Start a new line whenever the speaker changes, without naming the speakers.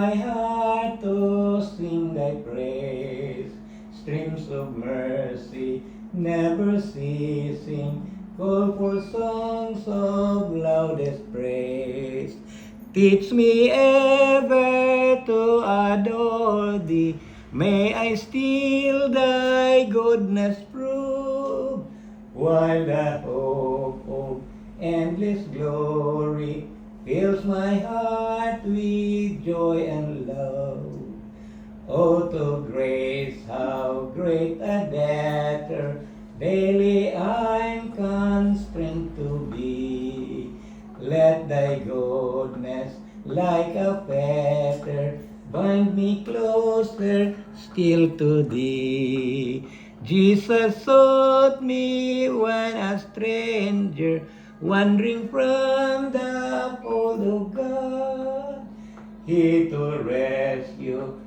My heart to sing thy praise, streams of mercy never ceasing, call for songs of loudest praise. Teach me ever to adore thee, may I still thy goodness prove, while the hope of endless glory fills my heart with joy and love. Oh, to grace, how great a debtor daily I'm constrained to be. Let thy goodness, like a fetter, bind me closer still to thee. Jesus sought me when a stranger, wandering from the fold of God. He to rescue